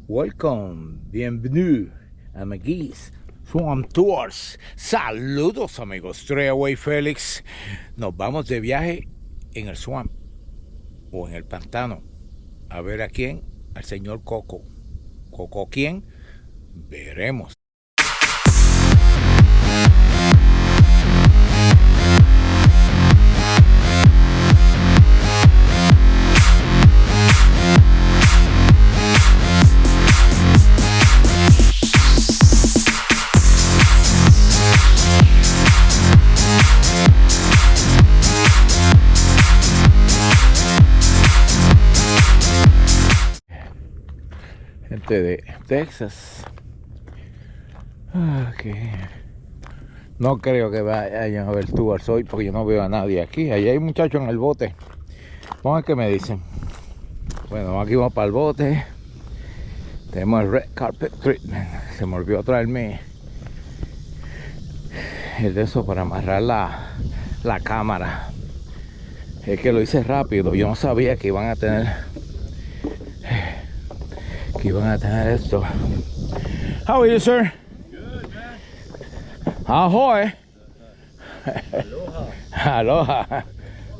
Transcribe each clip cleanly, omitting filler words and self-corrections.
Welcome, bienvenue a McGee's Swamp Tours. Saludos amigos, Strayawayfelix. Nos vamos de viaje en el swamp o en el pantano a ver a quién, al señor Coco. ¿Coco quién? Veremos. Gente de Texas. Okay. No creo que vayan a ver tours hoy porque yo no veo a nadie aquí. Allí hay muchachos en el bote. Vamos a ver qué me dicen. Bueno, aquí vamos para el bote. Tenemos el red carpet treatment. Se me olvidó traerme el de eso para amarrar la cámara. Es que lo hice rápido. Yo no sabía que iban a tener esto. How are you, sir? Good, man. Ahoy. Aloha. Aloha.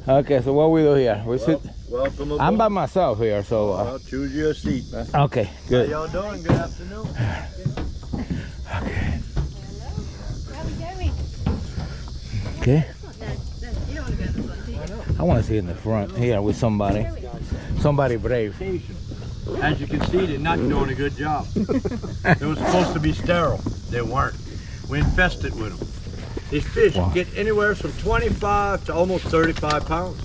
Okay, so what we do here? We sit. Welcome aboard. I'm by myself here, so. Well, choose your seat, man. Okay, good. How y'all doing? Good afternoon. Okay. How are we going? Okay. You don't want to go to the front, do you? I want to sit in the front here with somebody brave. As you can see, they're not doing a good job. They were supposed to be sterile. They weren't. We infested with them. These fish Wow. get anywhere from 25 to almost 35 pounds.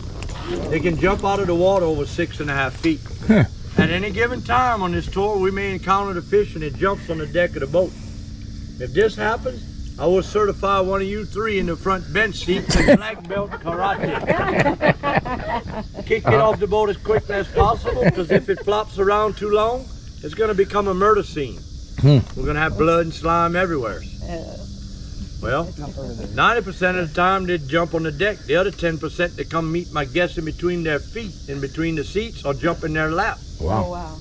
They can jump out of the water over 6.5 feet. Huh. At any given time on this tour, we may encounter the fish and it jumps on the deck of the boat. If this happens, I will certify one of you three in the front bench seat to black belt karate. Kick it off the boat as quickly as possible, because if it flops around too long, it's going to become a murder scene. We're going to have blood and slime everywhere. Well, 90% of the time they jump on the deck. The other 10% they come meet my guests in between their feet, in between the seats, or jump in their lap. Wow. Oh, wow.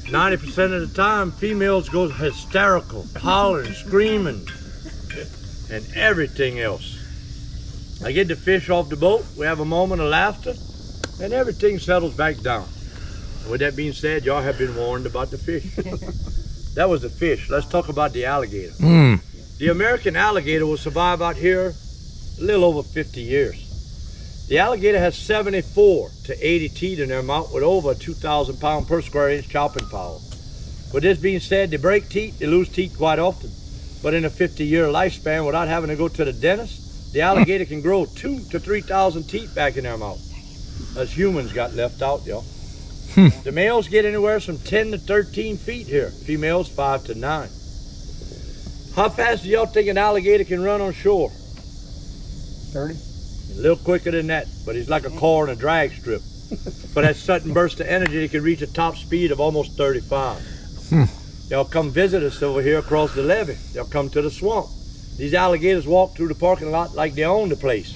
90% of the time, females go hysterical, hollering, screaming, and everything else. I get the fish off the boat, we have a moment of laughter, and everything settles back down. And with that being said, y'all have been warned about the fish. That was the fish. Let's talk about the alligator. The American alligator will survive out here a little over 50 years. The alligator has 74 to 80 teeth in their mouth with over 2,000 pound per square inch chopping power. With this being said, they break teeth, they lose teeth quite often. But in a 50-year lifespan, without having to go to the dentist, the alligator can grow 2,000 to 3,000 teeth back in their mouth. Us humans got left out, y'all. The males get anywhere from 10 to 13 feet here. Females 5 to 9. How fast do y'all think an alligator can run on shore? 30. A little quicker than that, but he's like a car in a drag strip. But that sudden burst of energy, he can reach a top speed of almost 35. Y'all come visit us over here across the levee. Y'all come to the swamp. These alligators walk through the parking lot like they own the place.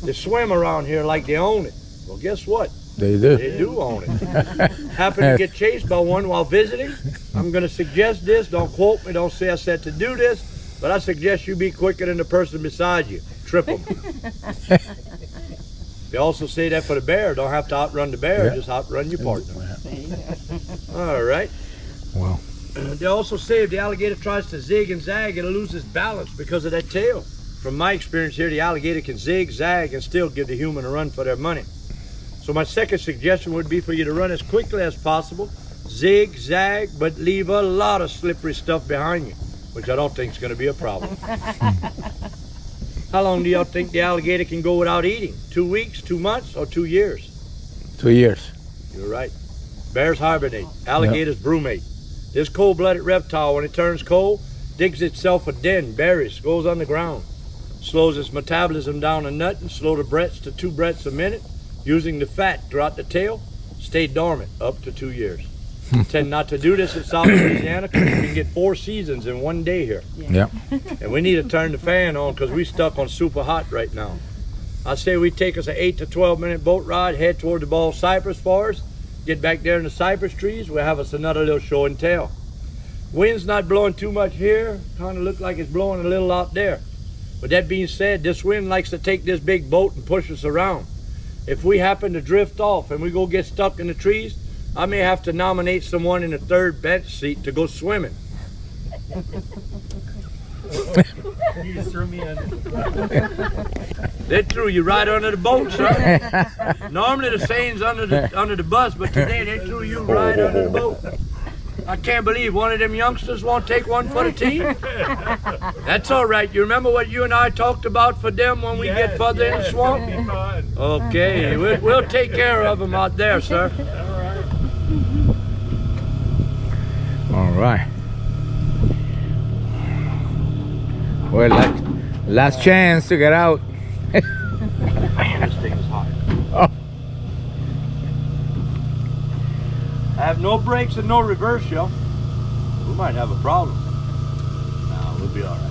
They swim around here like they own it. Well, guess what? They do. They do own it. Happen to get chased by one while visiting? I'm going to suggest this. Don't quote me. Don't say I said to do this. But I suggest you be quicker than the person beside you. Trip them. They also say that for the bear. Don't have to outrun the bear. Yeah. Just outrun your partner. All right. Wow. They also say if the alligator tries to zig and zag, it'll lose its balance because of that tail. From my experience here, the alligator can zig, zag, and still give the human a run for their money. So my second suggestion would be for you to run as quickly as possible, zig, zag, but leave a lot of slippery stuff behind you, which I don't think is going to be a problem. How long do y'all think the alligator can go without eating? 2 weeks, 2 months, or 2 years? 2 years. You're right. Bears hibernate, alligators brumate. This cold-blooded reptile, when it turns cold, digs itself a den, buries, goes underground, slows its metabolism down to nothing, slow the breaths to 2 breaths a minute, using the fat throughout the tail, stay dormant up to 2 years. Tend not to do this in South Louisiana because you can get 4 seasons in 1 day here. Yeah. And we need to turn the fan on because we're stuck on super hot right now. I say we take us an 8 to 12 minute boat ride, head toward the ball cypress forest, get back there in the cypress trees, we'll have us another little show and tell. Wind's not blowing too much here. Kind of look like it's blowing a little out there. But that being said, this wind likes to take this big boat and push us around. If we happen to drift off and we go get stuck in the trees, I may have to nominate someone in the third bench seat to go swimming. You just threw me in. They threw you right under the boat, sir. Normally the saying's under the bus, but today they threw you right under the boat. I can't believe one of them youngsters won't take one for the team. That's all right. You remember what you and I talked about for them when we get further in the swamp? Be fun. Okay, we'll take care of them out there, sir. All right. Well, last chance to get out. Man, this thing is hot. Oh. I have no brakes and no reverse, yo. We might have a problem. No, we'll be all right.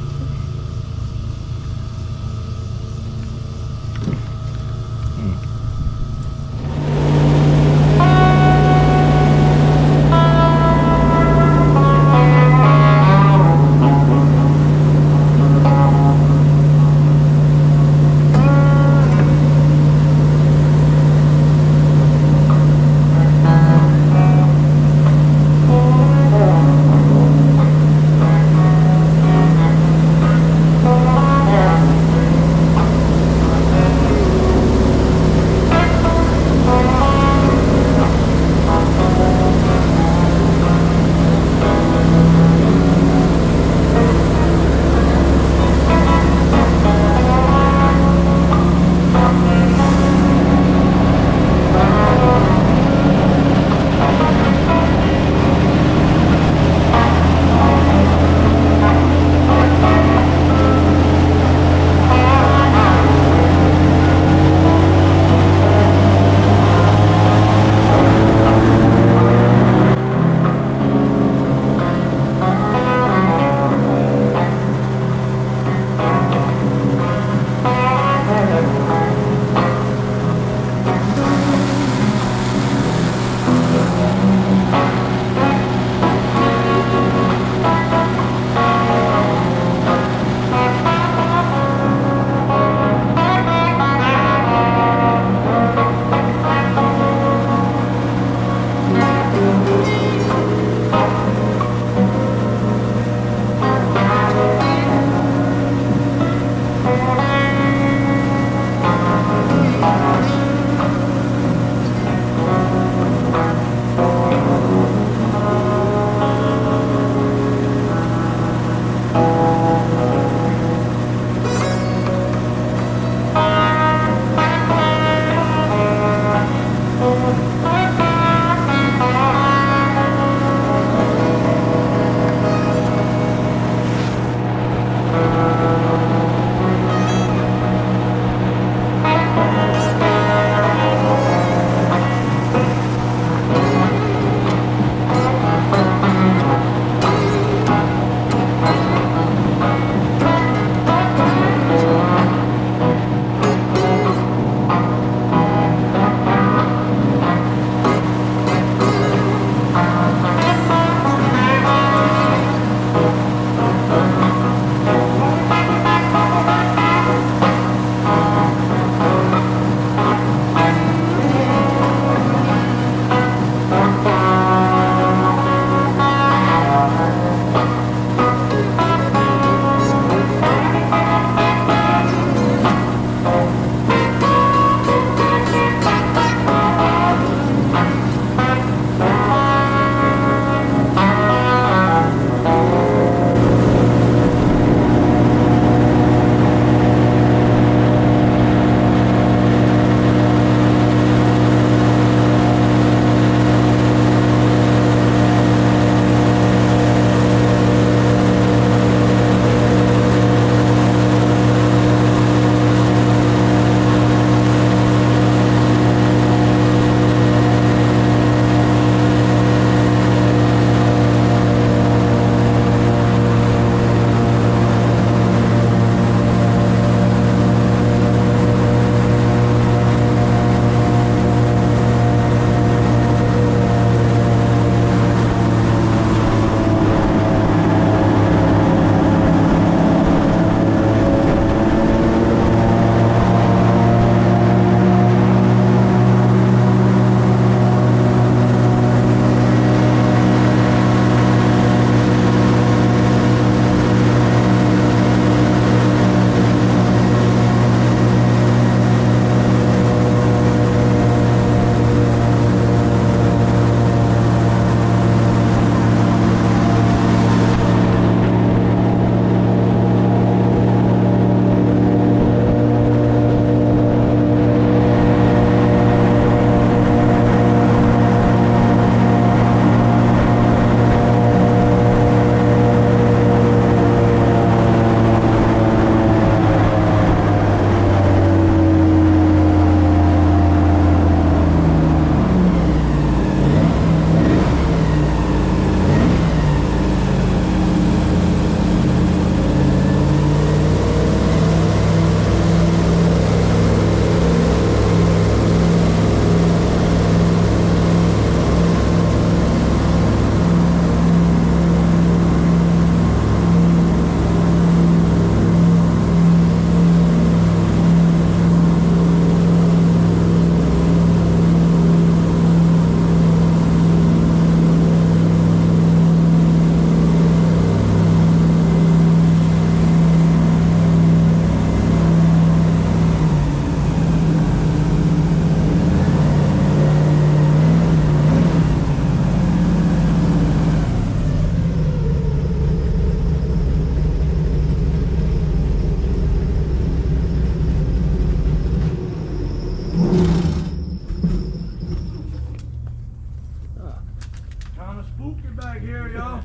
back here, y'all.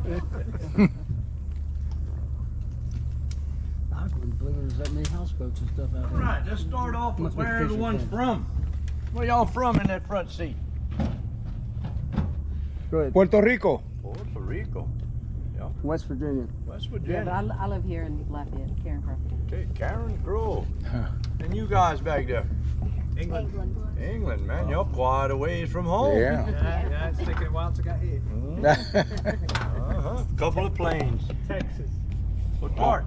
I couldn't believe there's that many houseboats and stuff out All there. right, let's start off with Must be where everyone's fishing from. Where y'all from in that front seat? Go ahead. Puerto Rico. Puerto Rico. West Virginia. West Yeah, but Virginia. I live here in Lafayette, Karen Crawford. Okay, Karen Grove. And you guys back there? England. England, man. Y'all quite a ways from home. Yeah. Yeah, it's taken a while to get here. Uh-huh. Couple of planes. Texas. What part?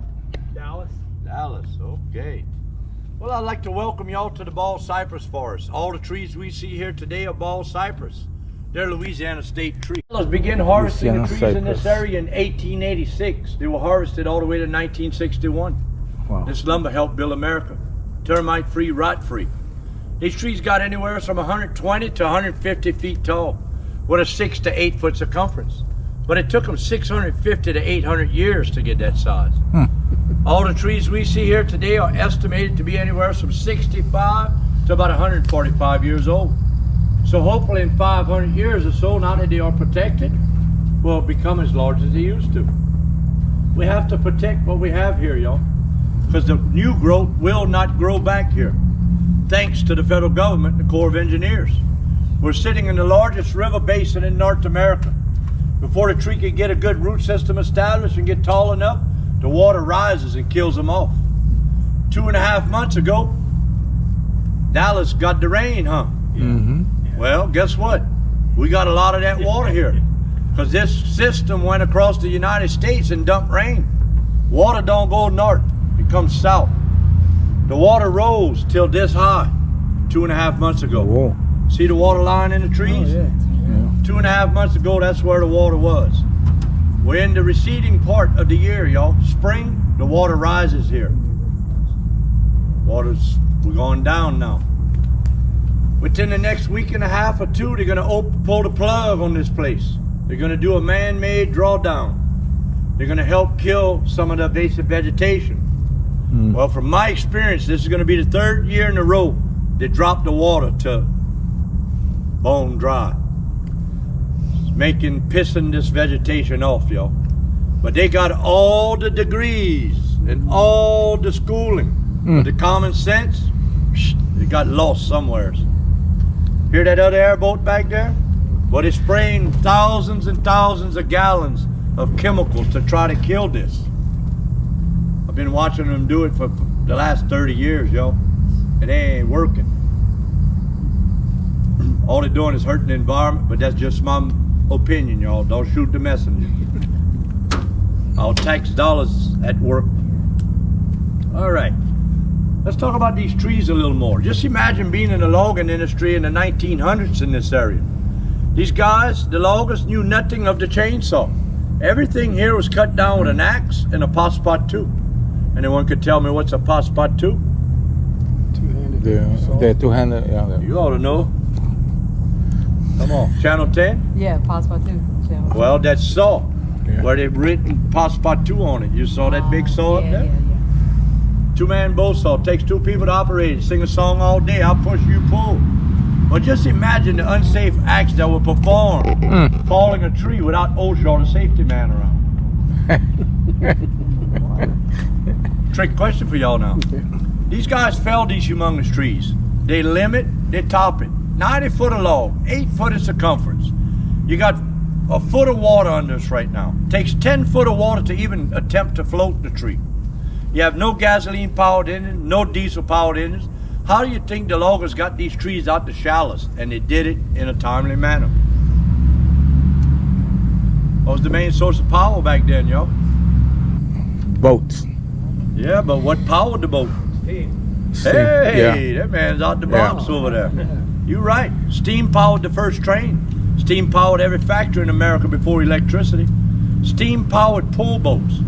Dallas. Dallas, okay. Well, I'd like to welcome y'all to the bald cypress forest. All the trees we see here today are bald cypress. They're Louisiana state trees. Let's begin harvesting the Louisiana trees in this cypress. area in 1886. They were harvested all the way to 1961. Wow. This lumber helped build America. Termite-free, rot-free. These trees got anywhere from 120 to 150 feet tall with a 6 to 8 foot circumference. But it took them 650 to 800 years to get that size. All the trees we see here today are estimated to be anywhere from 65 to about 145 years old. So hopefully in 500 years or so, now that they are protected, will become as large as they used to. We have to protect what we have here, y'all, because the new growth will not grow back here. Thanks to the federal government and the Corps of Engineers. We're sitting in the largest river basin in North America. Before the tree can get a good root system established and get tall enough, the water rises and kills them off. 2.5 months ago, Dallas got the rain, huh? Mm-hmm. Well, guess what? We got a lot of that water here because this system went across the United States and dumped rain. Water don't go north, it comes south. The water rose till this high 2.5 months ago. Whoa. See the water line in the trees? Oh, yeah. 2.5 months ago, that's where the water was. We're in the receding part of the year, y'all. Spring, the water rises here. We're going down now. Within the next week and a half or two, they're gonna pull the plug on this place. They're gonna do a man-made drawdown. They're gonna help kill some of the invasive vegetation. Well, from my experience, this is gonna be the 3rd year in a row they dropped the water to bone dry. It's pissing this vegetation off, y'all. But they got all the degrees and all the schooling. But the common sense, it got lost somewhere. Hear that other airboat back there? Well, they're spraying thousands and thousands of gallons of chemicals to try to kill this. I've been watching them do it for the last 30 years, yo, and they ain't working. All they're doing is hurting the environment, but that's just my opinion, y'all. Don't shoot the messenger. Our tax dollars at work. All right. Let's talk about these trees a little more. Just imagine being in the logging industry in the 1900s in this area. These guys, the loggers, knew nothing of the chainsaw. Everything here was cut down with an axe and a pot too. Anyone could tell me what's a pot too? Two-handed. The two-handed, yeah. You ought to know. Come on, Channel 10? Yeah, Passport too. Channel. Well, that's saw, Yeah. where they've written pot 2 on it. You saw that big saw up there? Yeah. 2-man bow saw, takes 2 people to operate it. Sing a song all day, I'll push, you pull. But just imagine the unsafe acts that were performed, falling a tree without OSHA or the safety man around. Trick question for y'all now. These guys fell these humongous trees. They limb it, they top it. 90 foot of log, 8 foot of circumference. You got a foot of water under us right now. Takes 10 foot of water to even attempt to float the tree. You have no gasoline powered engines, no diesel powered engines. How do you think the loggers got these trees out the shallows? And they did it in a timely manner. What was the main source of power back then, yo? Boats. Yeah, but what powered the boat? Steam. Hey, that man's out the box over there. You're right. Steam powered the first train. Steam powered every factory in America before electricity. Steam powered pull boats.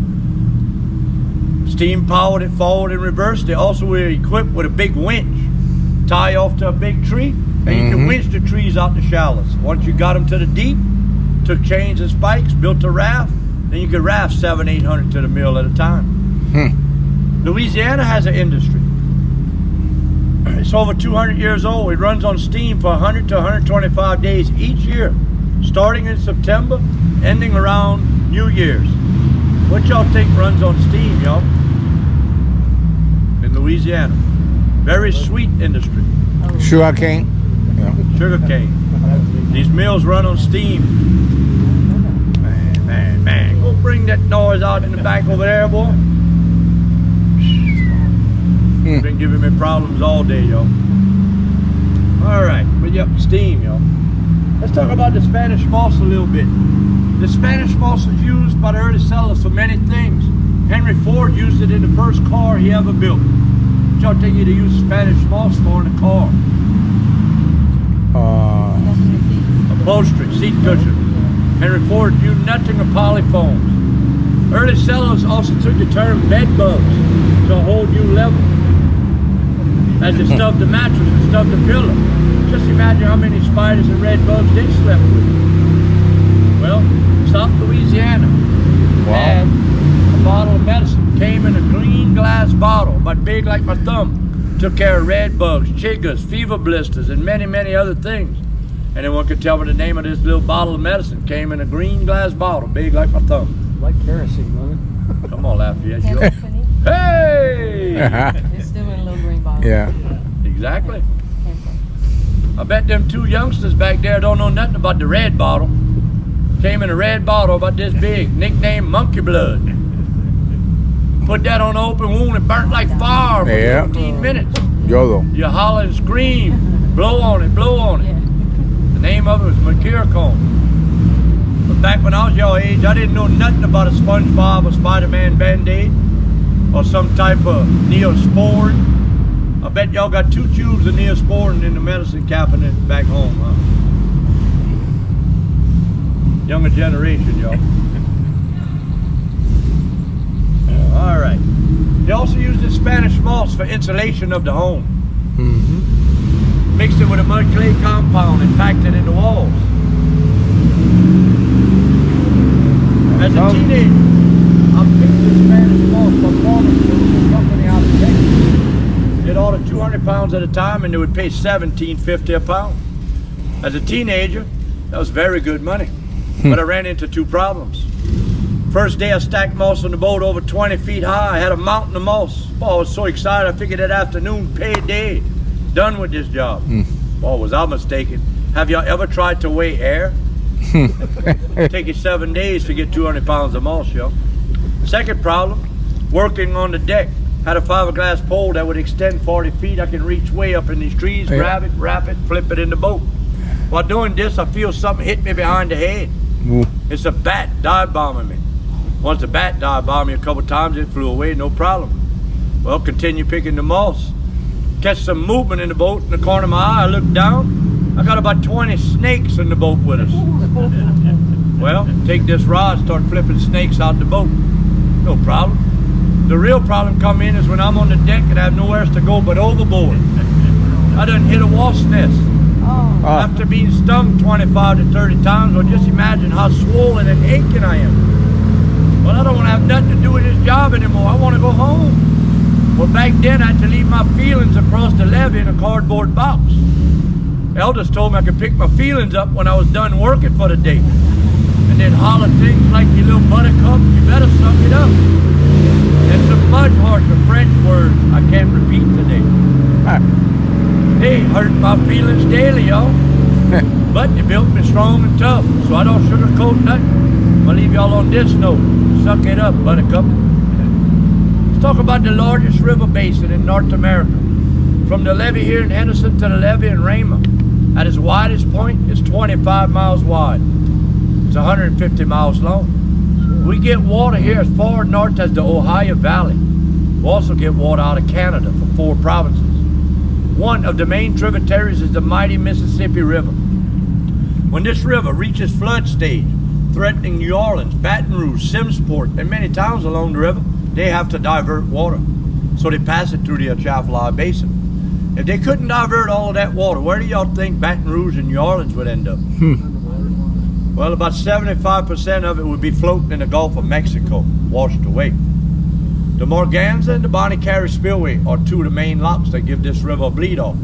Steam powered it forward and reverse. They also were equipped with a big winch. Tie off to a big tree, and you can winch the trees out the shallows. Once you got them to the deep, took chains and spikes, built a raft, then you could raft 700-800 to the mill at a time. Louisiana has an industry. It's over 200 years old. It runs on steam for 100 to 125 days each year, starting in September ending around New Year's. What y'all think runs on steam, y'all? In Louisiana. Very sweet industry. Sugar cane. Yeah. Sugar cane. These mills run on steam. Man. Go bring that noise out in the back over there, boy. Been giving me problems all day, y'all. Alright, but yep, steam, y'all. Let's talk about the Spanish moss a little bit. The Spanish moss was used by the early settlers for many things. Henry Ford used it in the first car he ever built. What y'all think he'd use Spanish moss for in a car? Upholstery, seat cushion. Henry Ford used nothing of polyfoams. Early settlers also took the term bed bugs to a whole new level. As they stuffed the mattress and stuffed the pillow. Just imagine how many spiders and red bugs they slept with. Well, South Louisiana had a bottle of medicine. Came in a green glass bottle, about big like my thumb. Took care of red bugs, chiggers, fever blisters, and many, many other things. Anyone could tell me the name of this little bottle of medicine? Came in a green glass bottle, big like my thumb. Like kerosene, wasn't it? Come on, Lafayette. Campany. Hey! It's still in a little green bottle. Yeah. Exactly. I bet them two youngsters back there don't know nothing about the red bottle. Came in a red bottle about this big, nicknamed Monkey Blood. Put that on an open wound and burnt like fire for 15 minutes. Yodo. You holler and scream, blow on it, blow on it. Yeah. The name of it was magnifico. But back when I was your age, I didn't know nothing about a SpongeBob or Spider-Man Band-Aid or some type of Neosporin. I bet y'all got 2 tubes of Neosporin in the medicine cabinet back home, huh? Younger generation, y'all. All right. They also used the Spanish moss for insulation of the home. Mixed it with a mud clay compound and packed it in the walls. As a teenager, I picked the Spanish moss for farmers for a company out of Texas. They'd order 200 pounds at a time and they would pay $17.50 a pound. As a teenager, that was very good money. But I ran into 2 problems. First day I stacked moss on the boat over 20 feet high. I had a mountain of moss. Oh, I was so excited. I figured that afternoon, payday. Done with this job. Oh, was I mistaken? Have y'all ever tried to weigh air? Take you 7 days to get 200 pounds of moss, yo. Second problem, working on the deck. Had a fiberglass pole that would extend 40 feet. I can reach way up in these trees, grab it, wrap it, flip it in the boat. While doing this, I feel something hit me behind the head. It's a bat dive bombing me. Once the bat dive bombed me a couple times, it flew away, no problem. Well, continue picking the moss. Catch some movement in the boat. In the corner of my eye, I look down. I got about 20 snakes in the boat with us. Well, take this rod, start flipping snakes out the boat. No problem. The real problem come in is when I'm on the deck and I have nowhere else to go but overboard. I done hit a wasp nest. After being stung 25 to 30 times, well, just imagine how swollen and aching I am. Well, I don't want to have nothing to do with this job anymore. I want to go home. Well, back then I had to leave my feelings across the levee in a cardboard box. Elders told me I could pick my feelings up when I was done working for the day. And then holler things like, "You little buttercup, you better suck it up." And some much harsher French words I can't repeat today. They hurt my feelings daily, y'all. But they built me strong and tough, so I don't sugarcoat nothing. I'm gonna leave y'all on this note. Suck it up, buttercup. Let's talk about the largest river basin in North America. From the levee here in Henderson to the levee in Raymond. At its widest point, it's 25 miles wide. It's 150 miles long. We get water here as far north as the Ohio Valley. We also get water out of Canada from 4 provinces. One of the main tributaries is the mighty Mississippi River. When this river reaches flood stage, threatening New Orleans, Baton Rouge, Simmsport, and many towns along the river, they have to divert water. So they pass it through the Atchafalaya Basin. If they couldn't divert all of that water, where do y'all think Baton Rouge and New Orleans would end up? Well, about 75% of it would be floating in the Gulf of Mexico, washed away. The Morganza and the Bonnie Carey Spillway are 2 of the main locks that give this river a bleed off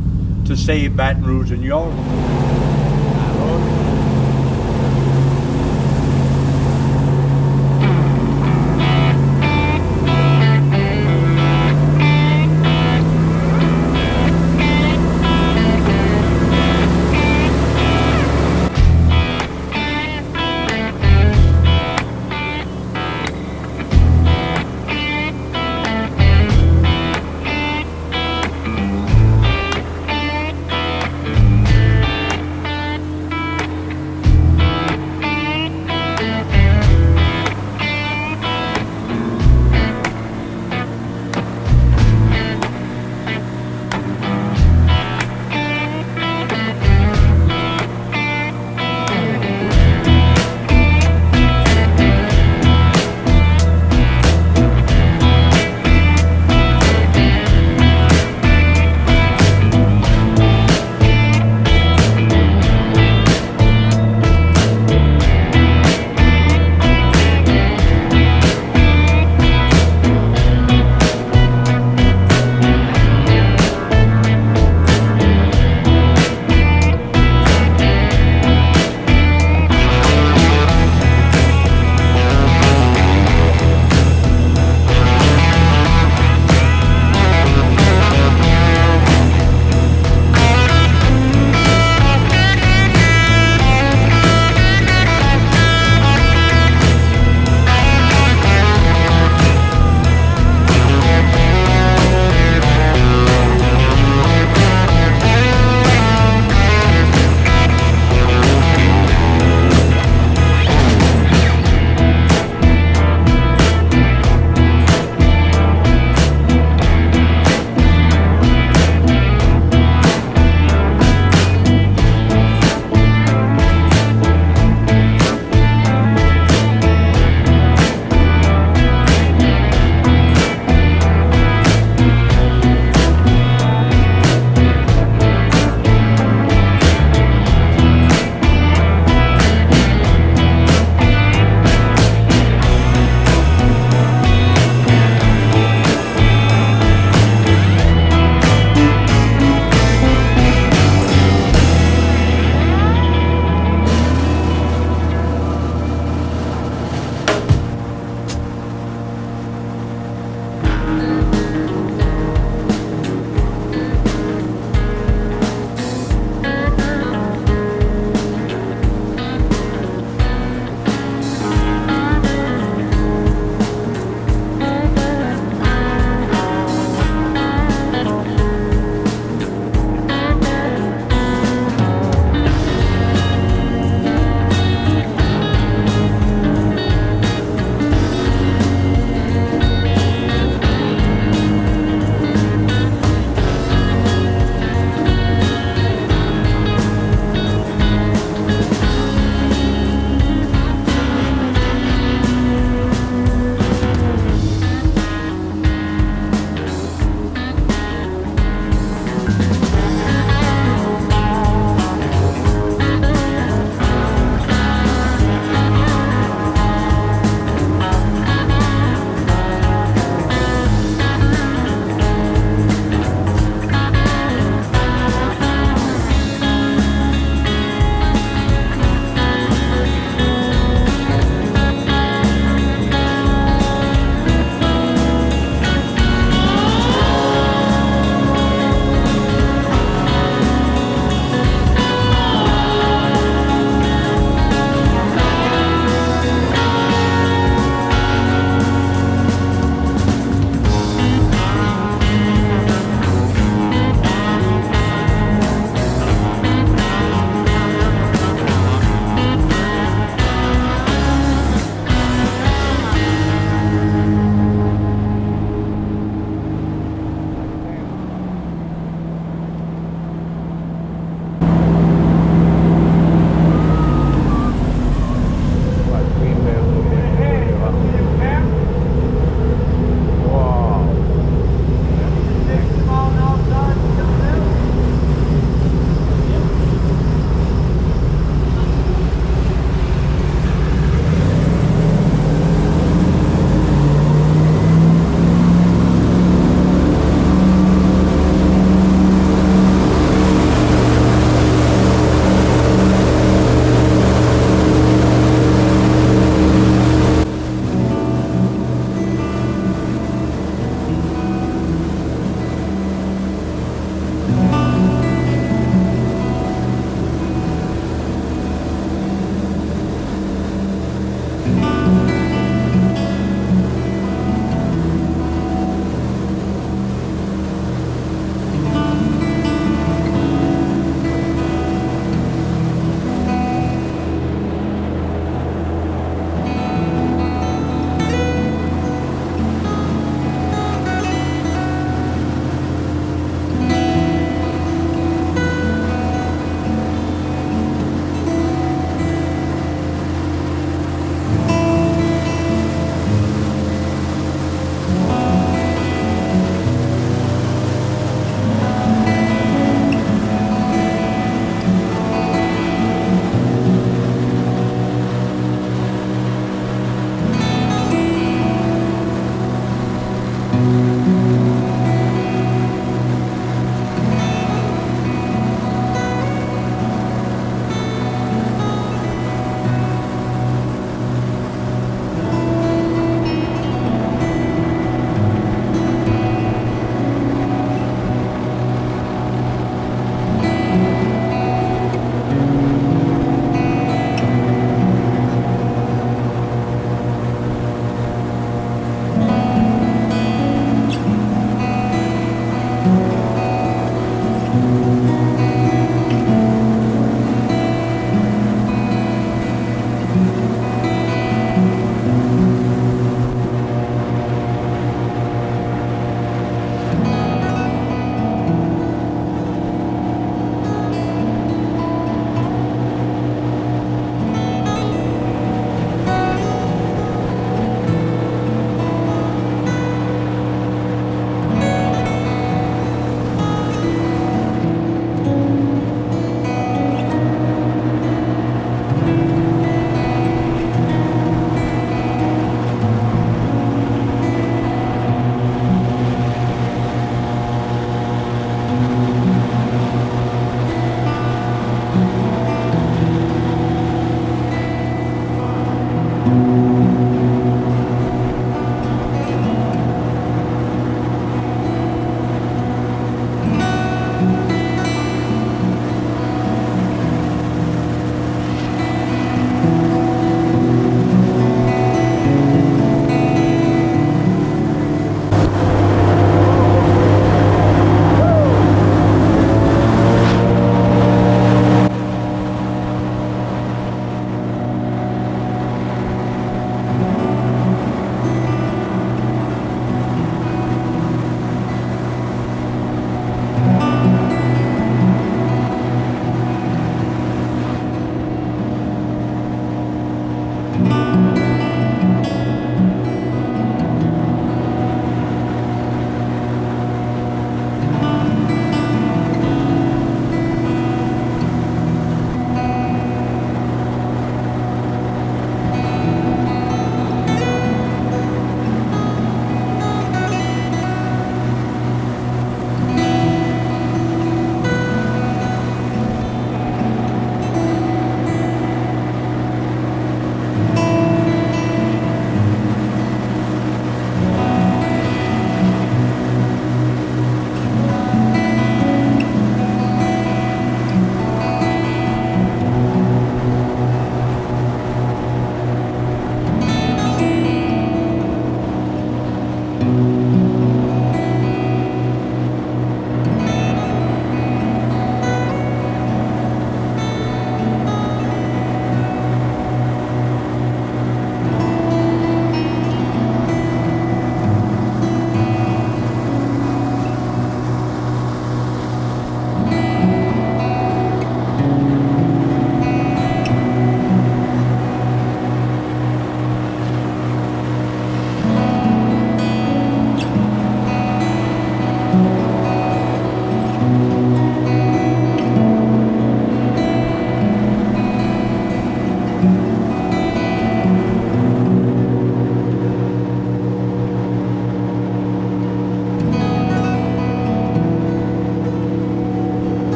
to save Baton Rouge and New Orleans.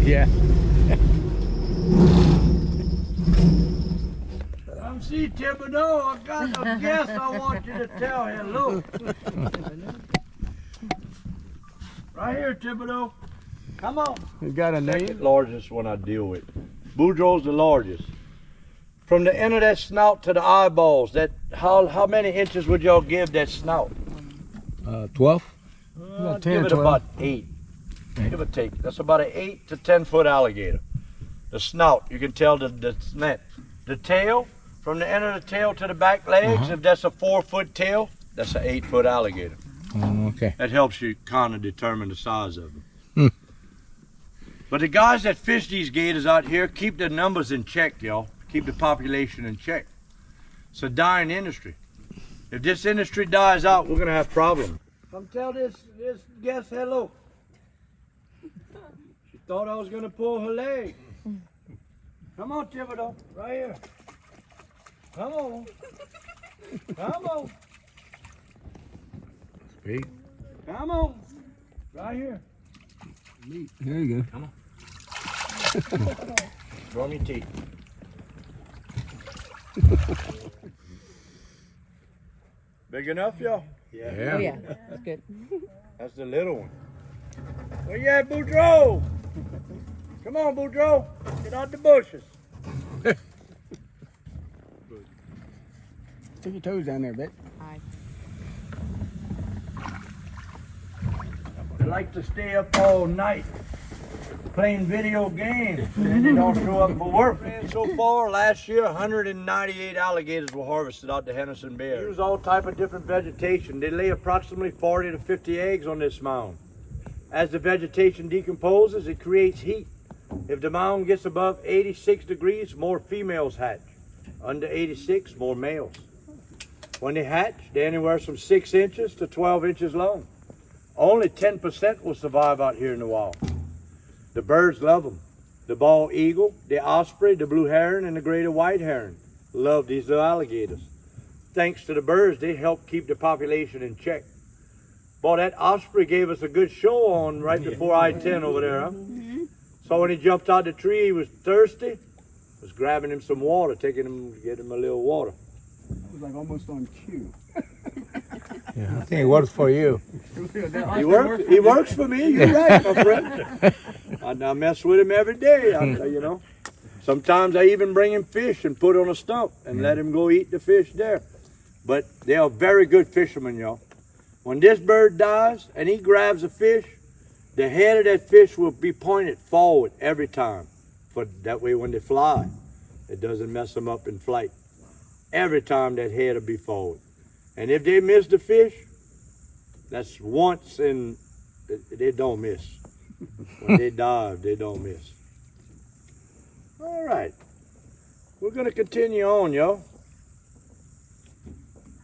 Yeah. Come see Thibodeau. I got a guest I want you to tell hello. Right here, Thibodeau. Come on. You got a name? Second largest one I deal with. Boudreaux's the largest. From the end of that snout to the eyeballs, that how many inches would y'all give that snout? 12? About 10 give or it 12. about 8. Give or take. That's about an 8 to 10 foot alligator. The snout, you can tell the slant. The tail, from the end of the tail to the back legs, if that's a 4-foot tail, that's an 8-foot alligator. Okay. That helps you kind of determine the size of them. But the guys that fish these gators out here keep the numbers in check, y'all. Keep the population in check. It's a dying industry. If this industry dies out, we're gonna have problems. Come tell this guest hello. She thought I was gonna pull her leg. Come on, Thibodeau, right here. Come on. Come on. Speak. Come on. Right here. There you go. Come on. Draw me teeth. Big enough, y'all? Yeah. Oh yeah, that's good. That's the little one. Where you at, Boudreaux? Come on, Boudreaux. Get out the bushes. Stick your toes down there, Vic. Hi. They like to stay up all night playing video games and they don't show up for work. And so far, last year, 198 alligators were harvested out the Henderson Bay. Use all type of different vegetation. They lay approximately 40 to 50 eggs on this mound. As the vegetation decomposes, it creates heat. If the mound gets above 86 degrees, more females hatch. Under 86, more males. When they hatch, they're anywhere from 6 inches to 12 inches long. Only 10% will survive out here in the wild. The birds love them. The bald eagle, the osprey, the blue heron, and the greater white heron love these little alligators. Thanks to the birds, they help keep the population in check. Boy, that osprey gave us a good show on right before I-10 over there, huh? So when he jumped out the tree, he was thirsty. Was grabbing him some water, taking him, getting him a little water. It was like almost on cue. Yeah, I think it works for you. He works for me. You're right, my friend. I mess with him every day. You know. Sometimes I even bring him fish and put on a stump and let him go eat the fish there. But they are very good fishermen, y'all. When this bird dies and he grabs a fish, the head of that fish will be pointed forward every time. For that way, when they fly, it doesn't mess them up in flight. Every time that head will be forward. And if they miss the fish, that's once and they don't miss. When they dive, they don't miss. All right. We're going to continue on, y'all.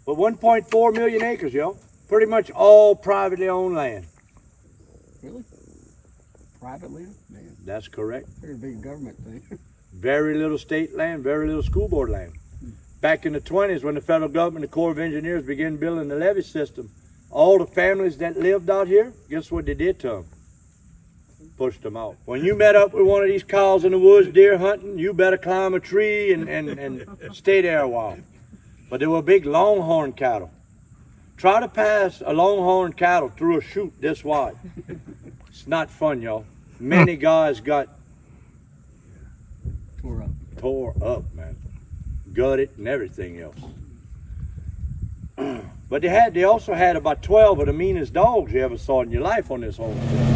But 1.4 million acres, y'all. Pretty much all privately owned land. Really? Privately? Man, That's correct. pretty big government thing. Very little state land, very little school board land. Back in the 20s, when the federal government, the Corps of Engineers began building the levee system, all the families that lived out here, guess what they did to them? Pushed them out. When you met up with one of these cows in the woods deer hunting, you better climb a tree and stay there a while. But they were big longhorn cattle. Try to pass a longhorn cattle through a chute this wide. It's not fun, y'all. Many guys got tore up, man. Gutted and everything else. But they also had about 12 of the meanest dogs you ever saw in your life on this homestead.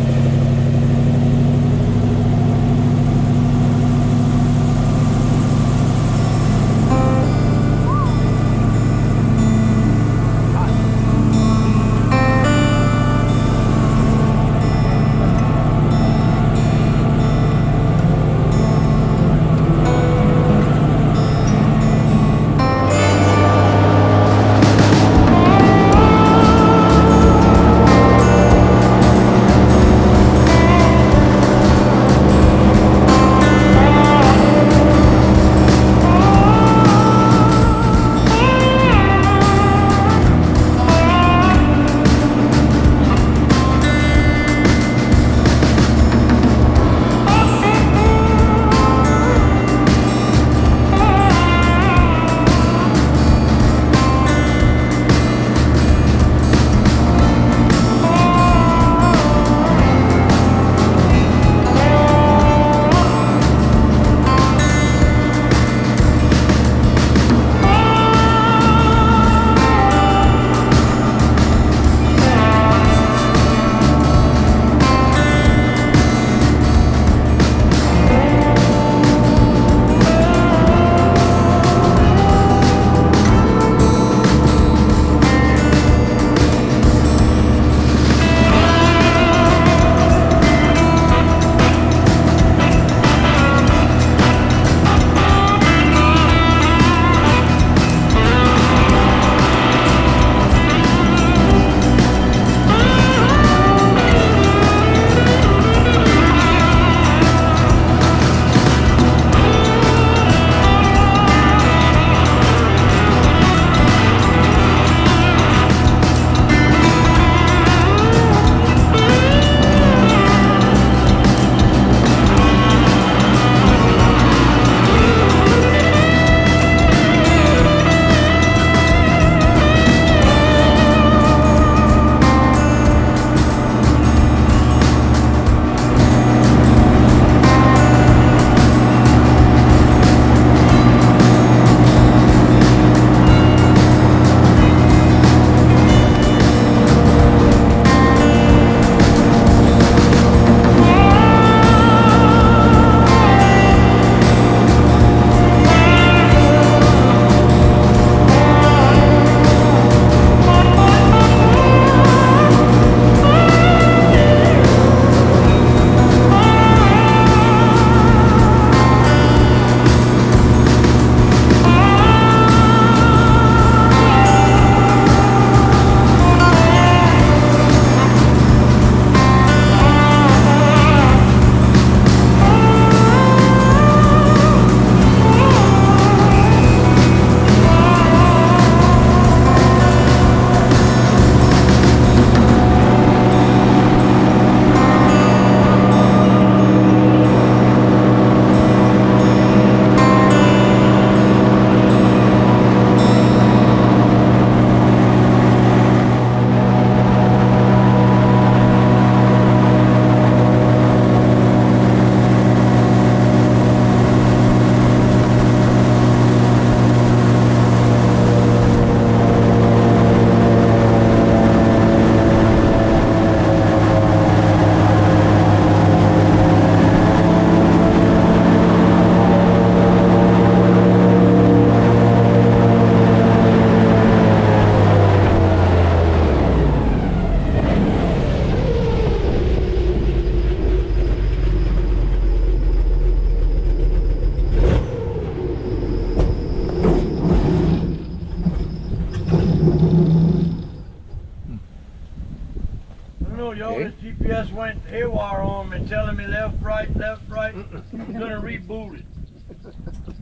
just went haywire on me, telling me left, right. I'm gonna reboot it.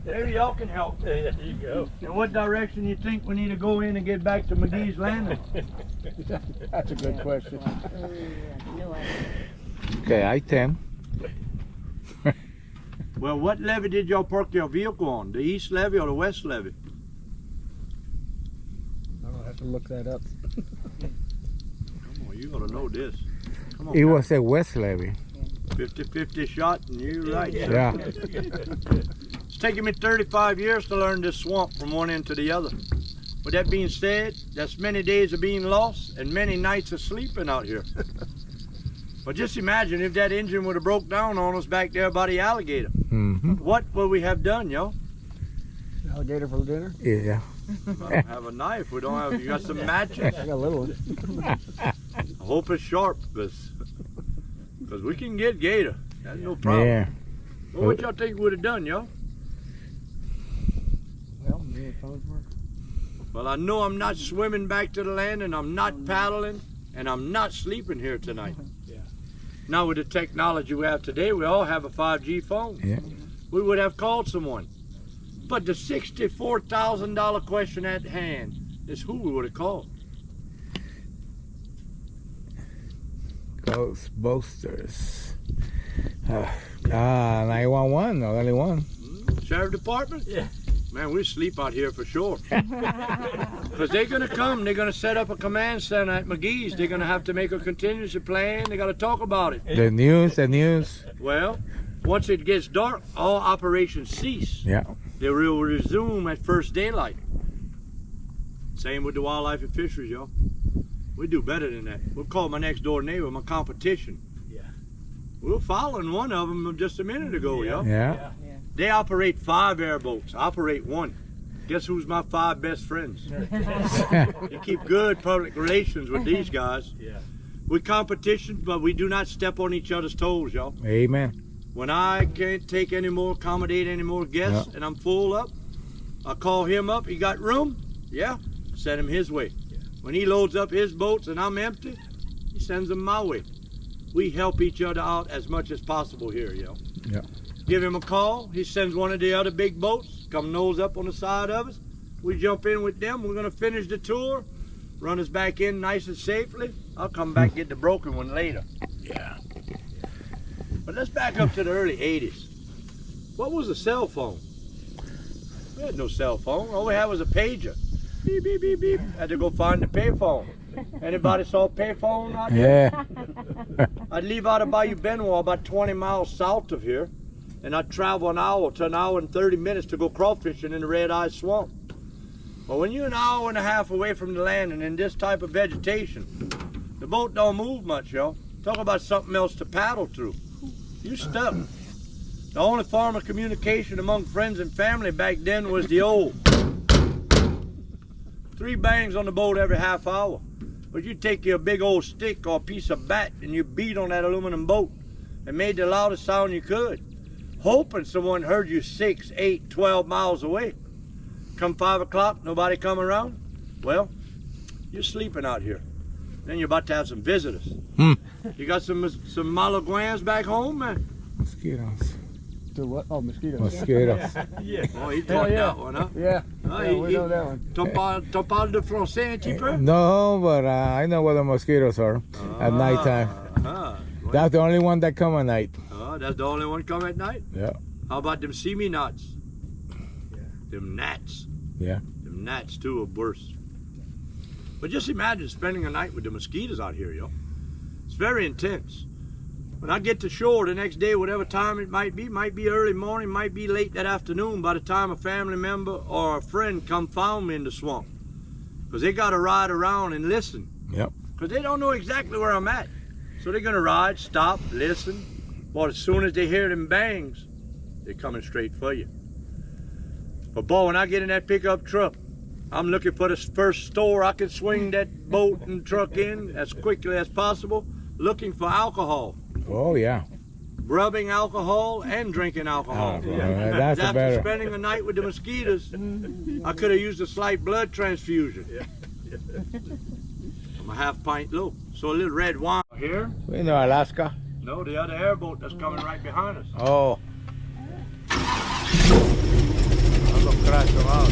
Maybe y'all can help. There you go. And what direction you think we need to go in and get back to McGee's Landing? That's a good question. No idea. Okay, I-10. Well, what levee did y'all park your vehicle on? The east levee or the west levee? I'll have to look that up. Come on, you ought to know this. Come on, It was a west levee. 50-50 shot, and you're right. Yeah. It's taken me 35 years to learn this swamp from one end to the other. With that being said, that's many days of being lost and many nights of sleeping out here. But just imagine if that engine would have broke down on us back there by the alligator. Mm-hmm. What would we have done, y'all? Alligator for dinner? Yeah. I don't have a knife. We don't have. You got some matches? I got a little one. I hope it's sharp, because we can get gator. That's no problem. Yeah. Well, what y'all think we would have done, y'all? Well, me and phones work. Well, I know I'm not swimming back to the land, and I'm not paddling, and I'm not sleeping here tonight. Yeah. Now, with the technology we have today, we all have a 5G phone. Yeah. We would have called someone. But the $64,000 question at hand is who we would have called. Ghostbusters. 911, no, only one. Sheriff Department? Yeah. Man, we sleep out here for sure. Because they're going to come. They're going to set up a command center at McGee's. They're going to have to make a contingency plan. They got to talk about it. The news. Well, once it gets dark, all operations cease. Yeah. They will resume at first daylight. Same with the wildlife and fisheries, y'all. We do better than that. We'll call my next door neighbor my competition. Yeah. We were following one of them just a minute ago, y'all. Yeah. They operate 5 airboats. I operate 1. Guess who's my 5 best friends? They keep good public relations with these guys. Yeah. We competition, but we do not step on each other's toes, y'all. Amen. When I can't take any more, accommodate any more guests, and I'm full up, I call him up. He got room? Yeah. Send him his way. Yeah. When he loads up his boats and I'm empty, he sends them my way. We help each other out as much as possible here, yo. Yeah. Give him a call. He sends one of the other big boats, come nose up on the side of us. We jump in with them. We're going to finish the tour, run us back in nice and safely. I'll come back and get the broken one later. Yeah. But let's back up to the early 80s. What was a cell phone? We had no cell phone. All we had was a pager. Beep, beep, beep, beep. Had to go find the payphone. Anybody saw a payphone out there? Yeah. I'd leave out of Bayou Benoit about 20 miles south of here, and I'd travel an hour to an hour and 30 minutes to go crawfishing in the Red Eye Swamp. Well, when you're an hour and a half away from the land and in this type of vegetation, the boat don't move much, yo. Talk about something else to paddle through. You stuck. The only form of communication among friends and family back then was the old 3 bangs on the boat every half hour. But you take your big old stick or a piece of bat and you beat on that aluminum boat and made the loudest sound you could, hoping someone heard you 6, 8, 12 miles away. Come 5 o'clock, nobody come around? Well, you're sleeping out here. Then you're about to have some visitors. You got some malaguans back home, man? Mosquitoes. Do what? Oh, mosquitoes. Mosquitoes. Yeah. Oh, he taught yeah. that one, huh? Yeah. Ah, Yeah, we know that one. T'en parles de français un petit peu? No, but I know where the mosquitoes are at nighttime. That's the only one that come at night. That's the only one come at night? Yeah. How about them semi knots? Yeah. Them gnats. Yeah. Them gnats too are worse. But just imagine spending a night with the mosquitoes out here, yo. It's very intense. When I get to shore the next day, whatever time it might be early morning, might be late that afternoon by the time a family member or a friend come found me in the swamp. Because they got to ride around and listen. Yep. Because they don't know exactly where I'm at. So they're going to ride, stop, listen. But as soon as they hear them bangs, they're coming straight for you. But boy, when I get in that pickup truck, I'm looking for the first store I can swing that boat and truck in as quickly as possible, looking for alcohol. Oh, yeah. Rubbing alcohol and drinking alcohol. That's After better. spending the night with the mosquitoes, I could have used a slight blood transfusion. I'm a half pint low. So a little red wine. Here? We know Alaska. No, the other airboat that's coming right behind us. Oh. Los crash out.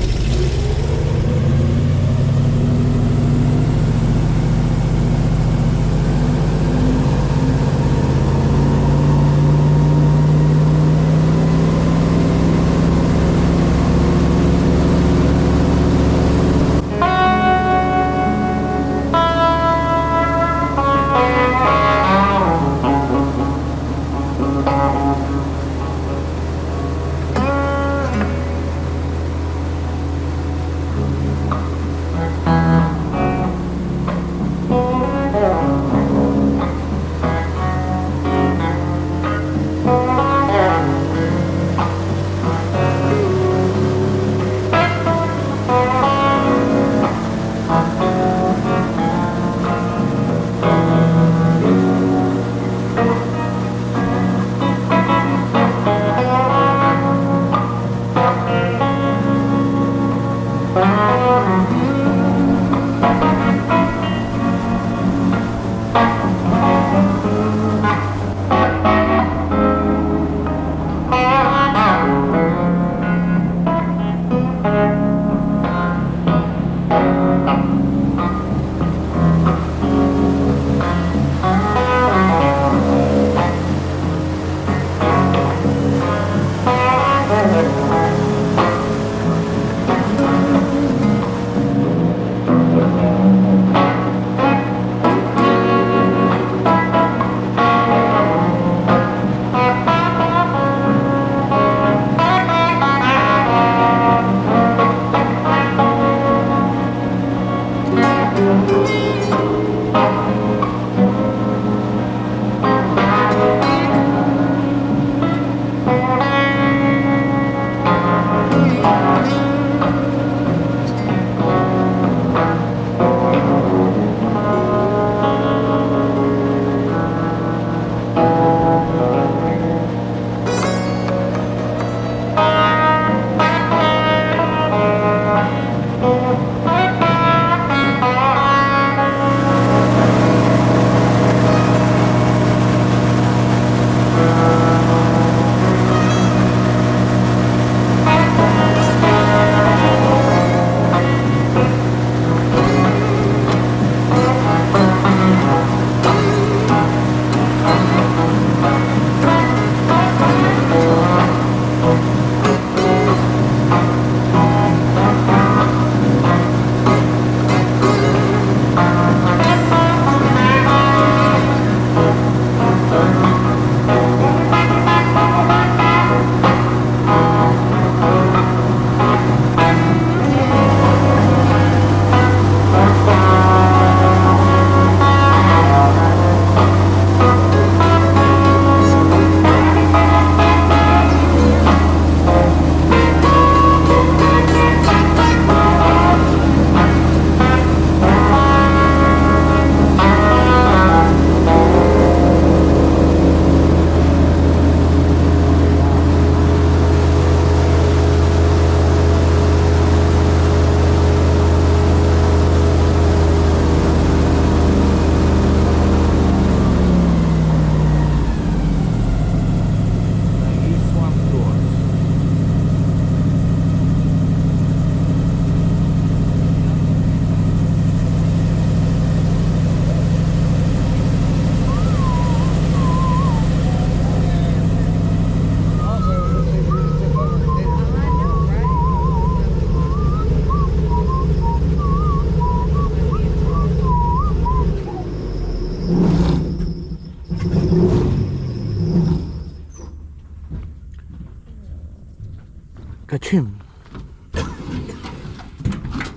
Cachín.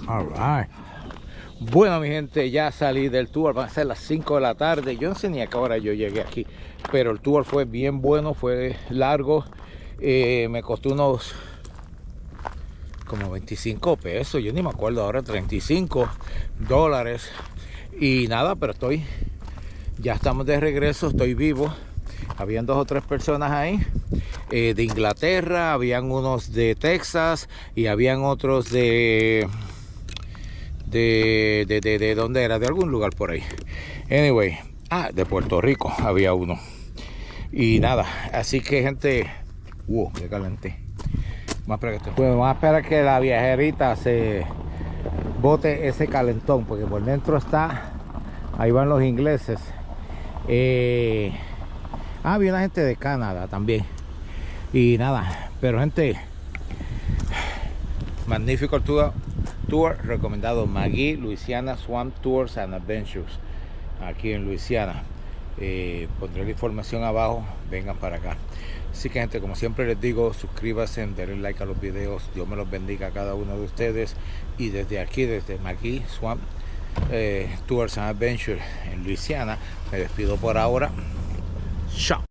All right. Bueno, mi gente, ya salí del tour. Van a ser las 5 de la tarde. Yo no sé ni a qué hora yo llegué aquí, pero el tour fue bien bueno, fue largo. Me costó unos como 25 pesos. Yo ni me acuerdo ahora, $35. Y nada, pero ya estamos de regreso, estoy vivo. Habían 2 o 3 personas ahí de Inglaterra, habían unos de Texas y habían otros de ¿dónde era? De algún lugar por ahí. Anyway, Ah, de Puerto Rico había uno. Y nada, así que gente, qué calenté. Pues vamos a esperar que la viajerita se bote ese calentón, porque por dentro está, ahí van los ingleses. Había una gente de Canadá también. Y nada, pero gente, magnífico tour recomendado, McGee, Luisiana Swamp Tours and Adventures, aquí en Luisiana. Pondré la información abajo, vengan para acá. Así que gente, como siempre les digo, suscríbanse, denle like a los videos, Dios me los bendiga a cada uno de ustedes. Y desde aquí, desde McGee Swamp Tours and Adventures en Luisiana, me despido por ahora. Chao.